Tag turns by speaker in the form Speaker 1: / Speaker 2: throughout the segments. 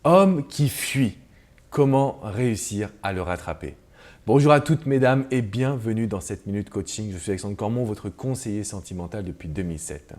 Speaker 1: Homme qui fuit, comment réussir à le rattraper? Bonjour à toutes mesdames et bienvenue dans cette Minute Coaching. Je suis Alexandre Cormon, votre conseiller sentimental depuis 2007.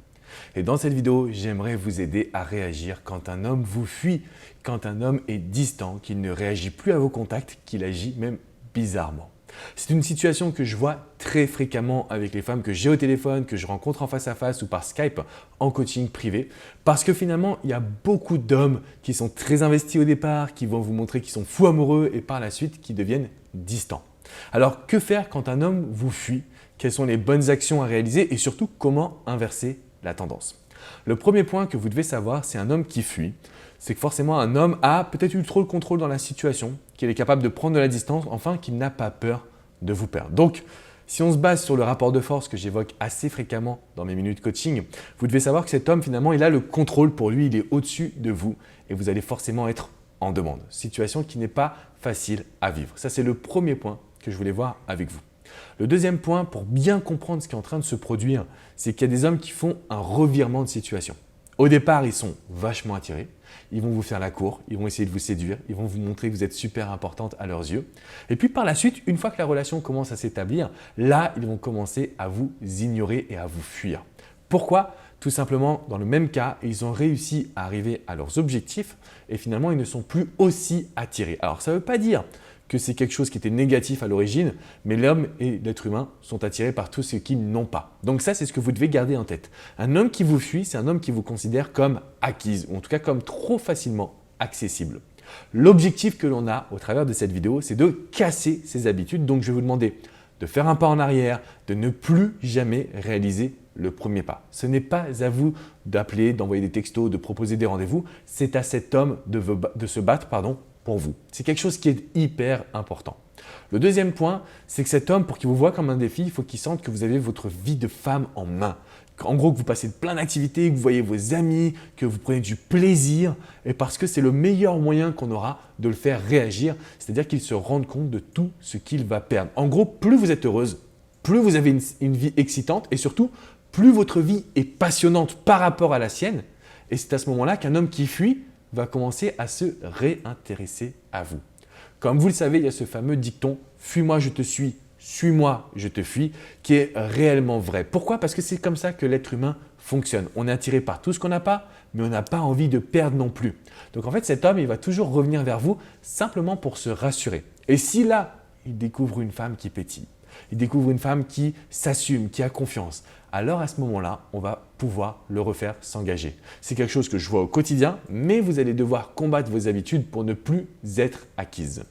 Speaker 1: Et dans cette vidéo, j'aimerais vous aider à réagir quand un homme vous fuit, quand un homme est distant, qu'il ne réagit plus à vos contacts, qu'il agit même bizarrement. C'est une situation que je vois très fréquemment avec les femmes que j'ai au téléphone, que je rencontre en face à face ou par Skype en coaching privé. Parce que finalement, il y a beaucoup d'hommes qui sont très investis au départ, qui vont vous montrer qu'ils sont fous amoureux et par la suite qui deviennent distants. Alors que faire quand un homme vous fuit? Quelles sont les bonnes actions à réaliser et surtout comment inverser la tendance? Le premier point que vous devez savoir, c'est un homme qui fuit. C'est que forcément un homme a peut-être eu trop le contrôle dans la situation, qu'il est capable de prendre de la distance, enfin qu'il n'a pas peur de vous perdre. Donc, si on se base sur le rapport de force que j'évoque assez fréquemment dans mes minutes coaching, vous devez savoir que cet homme finalement, il a le contrôle pour lui, il est au-dessus de vous et vous allez forcément être en demande. Situation qui n'est pas facile à vivre. Ça, c'est le premier point que je voulais voir avec vous. Le deuxième point, pour bien comprendre ce qui est en train de se produire, c'est qu'il y a des hommes qui font un revirement de situation. Au départ, ils sont vachement attirés, ils vont vous faire la cour, ils vont essayer de vous séduire, ils vont vous montrer que vous êtes super importante à leurs yeux. Et puis par la suite, une fois que la relation commence à s'établir, là, ils vont commencer à vous ignorer et à vous fuir. Pourquoi? Tout simplement, dans le même cas, ils ont réussi à arriver à leurs objectifs et finalement, ils ne sont plus aussi attirés. Alors, ça ne veut pas dire que c'est quelque chose qui était négatif à l'origine, mais l'homme et l'être humain sont attirés par tout ce qu'ils n'ont pas. Donc ça, c'est ce que vous devez garder en tête. Un homme qui vous fuit, c'est un homme qui vous considère comme acquise, ou en tout cas comme trop facilement accessible. L'objectif que l'on a au travers de cette vidéo, c'est de casser ces habitudes. Donc je vais vous demander de faire un pas en arrière, de ne plus jamais réaliser le premier pas. Ce n'est pas à vous d'appeler, d'envoyer des textos, de proposer des rendez-vous, c'est à cet homme de se battre pour vous. C'est quelque chose qui est hyper important. Le deuxième point, c'est que cet homme, pour qu'il vous voie comme un défi, il faut qu'il sente que vous avez votre vie de femme en main. En gros, que vous passez de plein d'activités, que vous voyez vos amis, que vous prenez du plaisir et parce que c'est le meilleur moyen qu'on aura de le faire réagir, c'est-à-dire qu'il se rende compte de tout ce qu'il va perdre. En gros, plus vous êtes heureuse, plus vous avez une vie excitante et surtout, plus votre vie est passionnante par rapport à la sienne. Et c'est à ce moment-là qu'un homme qui fuit va commencer à se réintéresser à vous. Comme vous le savez, il y a ce fameux dicton « Fuis-moi, je te suis, suis-moi, je te fuis » qui est réellement vrai. Pourquoi? Parce que c'est comme ça que l'être humain fonctionne. On est attiré par tout ce qu'on n'a pas, mais on n'a pas envie de perdre non plus. Donc en fait, cet homme, il va toujours revenir vers vous simplement pour se rassurer. Et si là, il découvre une femme qui pétille, il découvre une femme qui s'assume, qui a confiance, alors à ce moment-là, on va pouvoir le refaire s'engager. C'est quelque chose que je vois au quotidien, mais vous allez devoir combattre vos habitudes pour ne plus être acquise.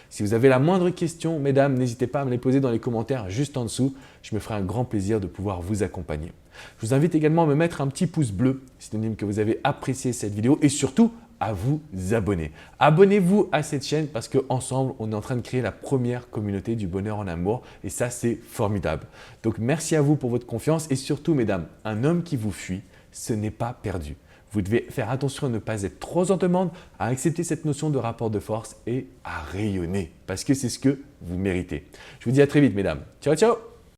Speaker 1: Si vous avez la moindre question, mesdames, n'hésitez pas à me les poser dans les commentaires juste en dessous. Je me ferai un grand plaisir de pouvoir vous accompagner. Je vous invite également à me mettre un petit pouce bleu, synonyme que vous avez apprécié cette vidéo et surtout à vous abonner. Abonnez-vous à cette chaîne parce qu'ensemble, on est en train de créer la première communauté du bonheur en amour et ça, c'est formidable. Donc, merci à vous pour votre confiance et surtout, mesdames, un homme qui vous fuit, ce n'est pas perdu. Vous devez faire attention à ne pas être trop en demande, à accepter cette notion de rapport de force et à rayonner parce que c'est ce que vous méritez. Je vous dis à très vite, mesdames. Ciao, ciao!